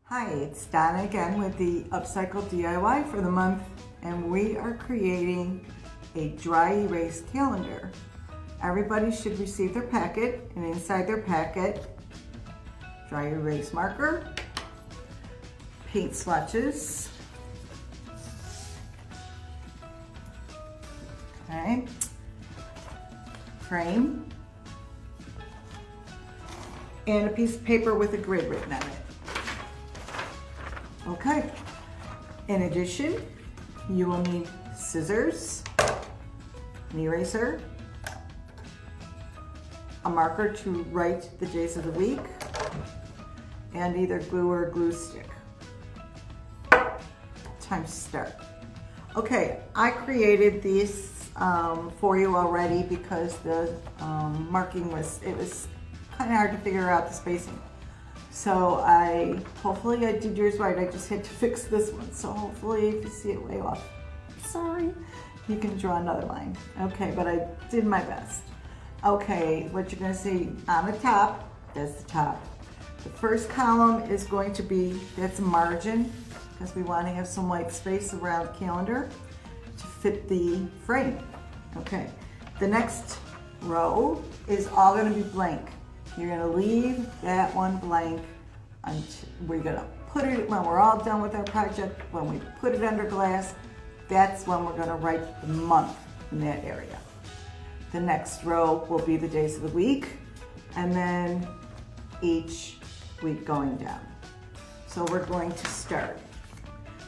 Hi, it's Donna again with the Upcycle DIY for the month, and we are creating a dry erase calendar. Everybody should receive their packet, and inside their packet, dry erase marker, paint swatches, okay, frame, and a piece of paper with a grid written on it. Okay, in addition, you will need scissors, an eraser, a marker to write the days of the week, and either glue or a glue stick. Time to start. Okay, I created these for you already because the marking was kind of hard to figure out the spacing. So hopefully I did yours right. I just had to fix this one. So hopefully if you see it way off, sorry, you can draw another line. Okay, but I did my best. Okay, what you're gonna see on the top, that's the top. The first column is going to be, that's a margin, because we want to have some white space around the calendar to fit the frame. Okay, the next row is all gonna be blank. You're gonna leave that one blank until we're gonna put it, when we're all done with our project, when we put it under glass, that's when we're gonna write the month in that area. The next row will be the days of the week, and then each week going down. So we're going to start.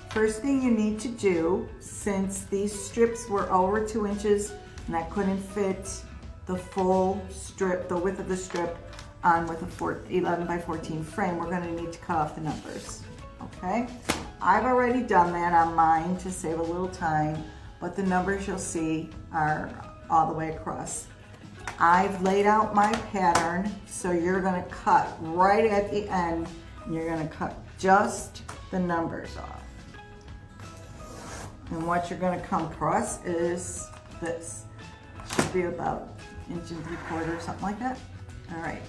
First thing you need to do, since these strips were over 2 inches and I couldn't fit the full strip, the width of the strip, on with a 11 by 14 frame, we're going to need to cut off the numbers. Okay, I've already done that on mine to save a little time, but the numbers you'll see are all the way across. I've laid out my pattern, so you're going to cut right at the end, and you're going to cut just the numbers off. And what you're going to come across is this. Should be about 1.75 inches, something like that. All right.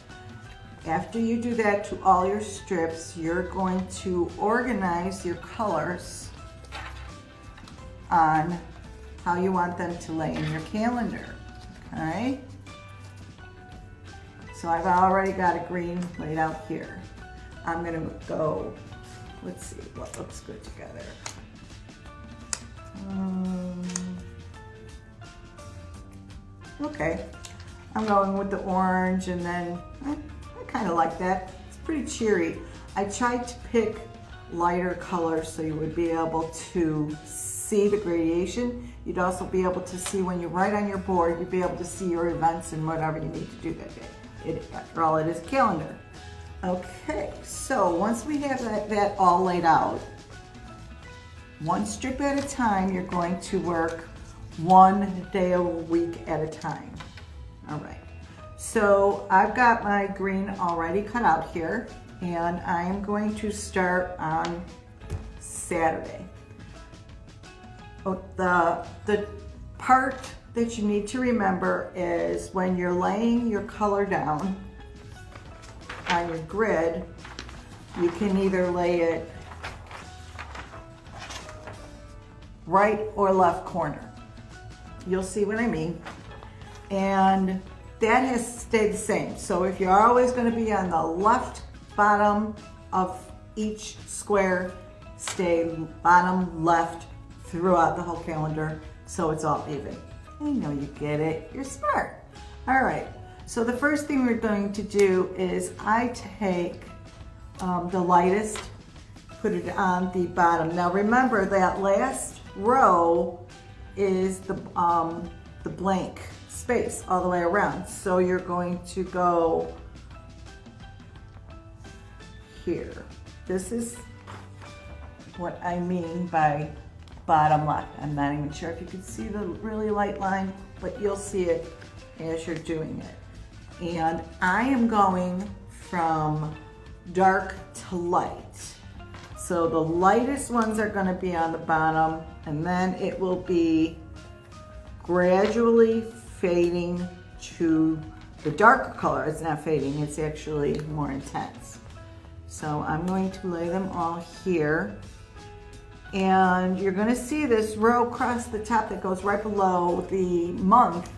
After you do that to all your strips, you're going to organize your colors on how you want them to lay in your calendar, okay? So I've already got a green laid out here. I'm gonna go, let's see what looks good together. Okay, I'm going with the orange, and then I kind of like that. It's pretty cheery. I tried to pick lighter colors so you would be able to see the gradation. You'd also be able to see when you write on your board, you'd be able to see your events and whatever you need to do that day. After all, it is a calendar. Okay, so once we have that all laid out, one strip at a time, you're going to work 1 day a week at a time. All right, so I've got my green already cut out here, and I am going to start on Saturday. The part that you need to remember is when you're laying your color down on your grid, you can either lay it right or left corner. You'll see what I mean. And that has to stay the same. So if you're always going to be on the left bottom of each square, stay bottom left throughout the whole calendar, so it's all even. I know you get it. You're smart. All right. So the first thing we're going to do is I take the lightest, put it on the bottom. Now remember that last row is the blank space all the way around. So you're going to go here. This is what I mean by bottom left. I'm not even sure if you can see the really light line, but you'll see it as you're doing it. And I am going from dark to light. So the lightest ones are going to be on the bottom, and then it will be gradually fading to the darker color. It's not fading, it's actually more intense. So I'm going to lay them all here. And you're going to see this row across the top that goes right below the month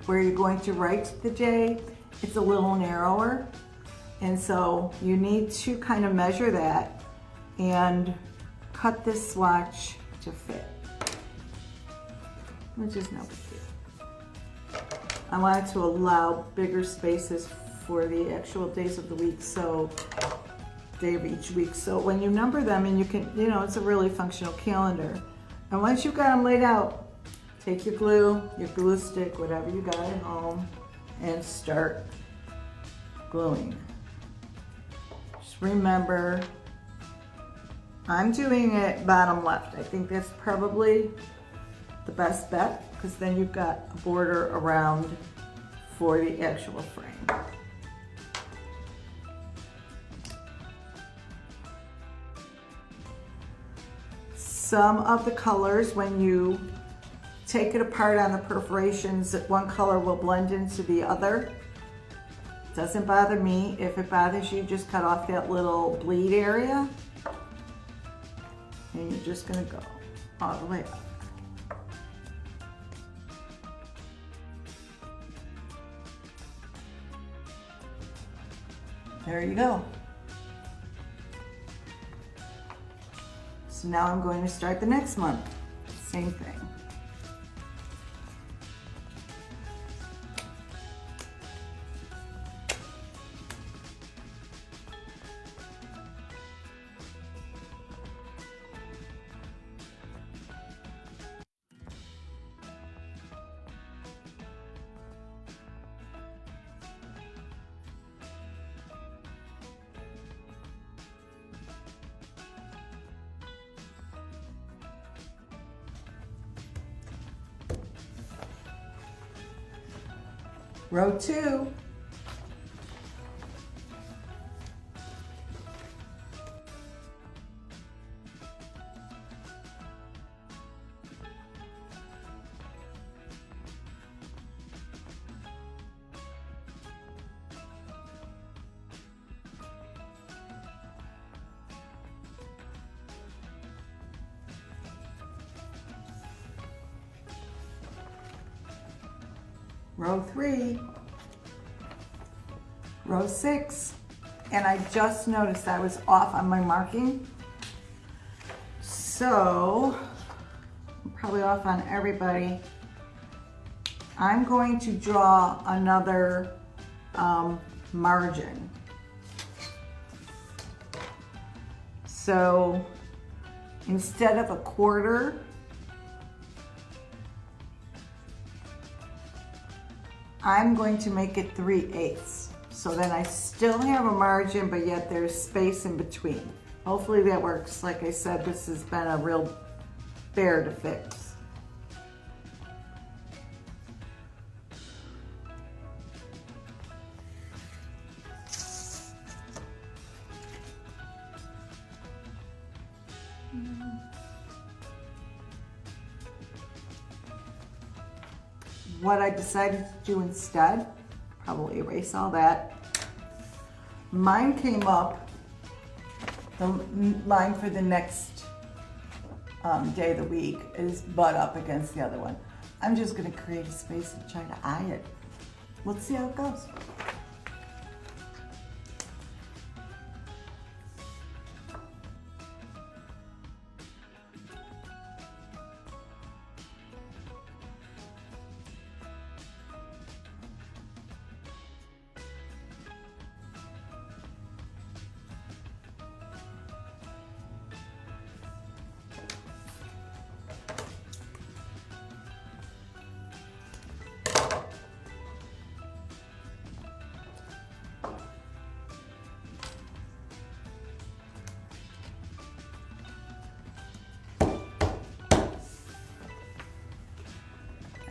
where you're going to write the day. It's a little narrower. And so you need to kind of measure that and cut this swatch to fit, which is no big deal. I wanted to allow bigger spaces for the actual days of the week, so day of each week. So when you number them, and you can, you know, it's a really functional calendar. And once you've got them laid out, take your glue stick, whatever you got at home, and start gluing. Just remember, I'm doing it bottom left. I think that's probably the best bet, because then you've got a border around for the actual frame. Some of the colors, when you take it apart on the perforations, one color will blend into the other. Doesn't bother me. If it bothers you, just cut off that little bleed area. And you're just gonna go all the way up. There you go. So now I'm going to start the next month. Same thing. Row 2. Row 3, row 6, and I just noticed I was off on my marking. So, I'm probably off on everybody. I'm going to draw another margin. So, instead of a quarter, I'm going to make it 3/8. So then I still have a margin, but yet there's space in between. Hopefully that works. Like I said, this has been a real bear to fix. What I decided to do instead, probably erase all that. Mine came up, the line for the next day of the week is butt up against the other one. I'm just gonna create a space and try to eye it. Let's see how it goes.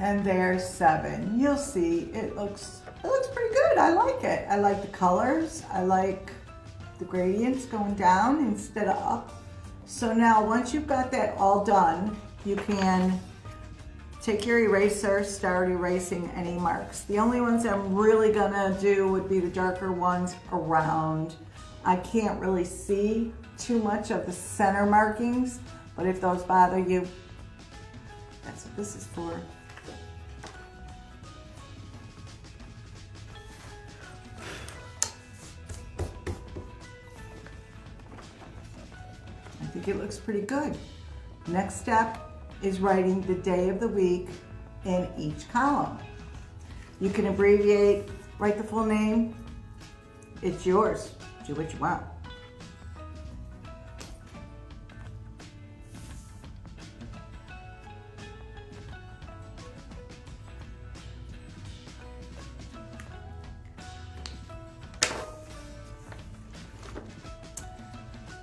And there's 7. You'll see it looks pretty good. I like it. I like the colors. I like the gradients going down instead of up. So now once you've got that all done, you can take your eraser, start erasing any marks. The only ones I'm really gonna do would be the darker ones around I can't really see too much of the center markings, but if those bother you, that's what this is for. I think it looks pretty good. Next step is writing the day of the week in each column. You can abbreviate, write the full name. It's yours. Do what you want.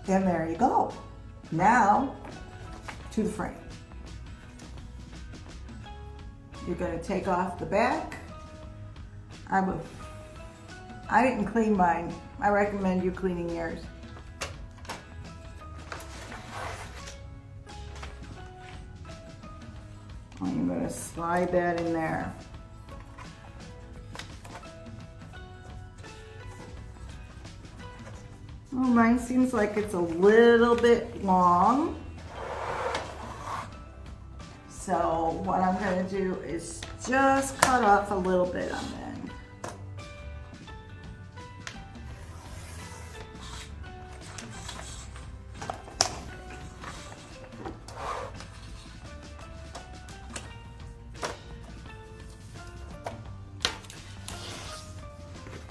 And there you go. Now, to the frame. You're going to take off the back. I didn't clean mine. I recommend you cleaning yours. I'm going to slide that in there. Oh, mine seems like it's a little bit long. So what I'm going to do is just cut off a little bit on that.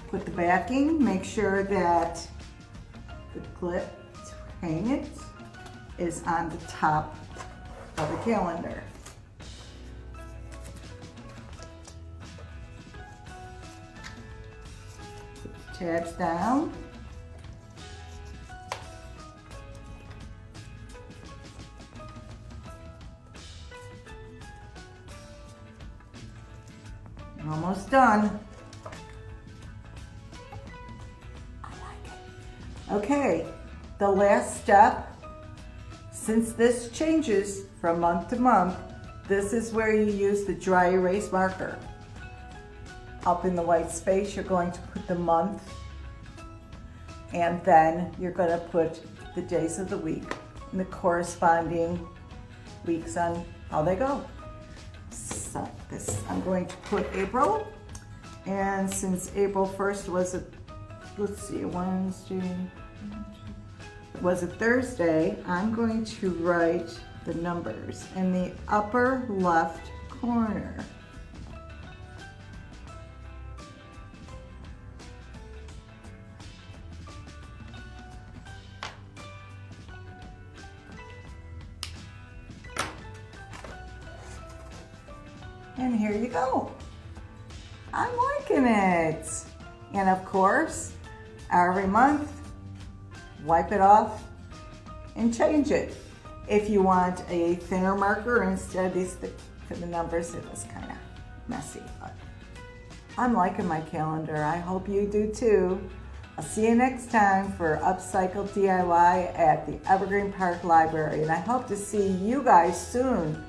Put the backing, make sure that the clip to hang it is on the top of the calendar. Put the tabs down. Almost done. Okay, the last step, since this changes from month to month, this is where you use the dry erase marker. Up in the white space, you're going to put the month, and then you're going to put the days of the week and the corresponding weeks on how they go. So this, I'm going to put April, and since April 1st was a, let's see, Wednesday, was a Thursday, I'm going to write the numbers in the upper left corner. And here you go. I'm liking it. And of course, every month, wipe it off and change it. If you want a thinner marker instead of these thick for the numbers, it was kind of messy. But I'm liking my calendar. I hope you do too. I'll see you next time for Upcycle DIY at the Evergreen Park Library. And I hope to see you guys soon.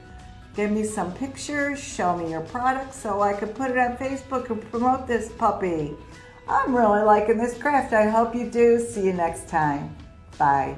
Give me some pictures, show me your products so I can put it on Facebook and promote this puppy. I'm really liking this craft. I hope you do. See you next time. Bye.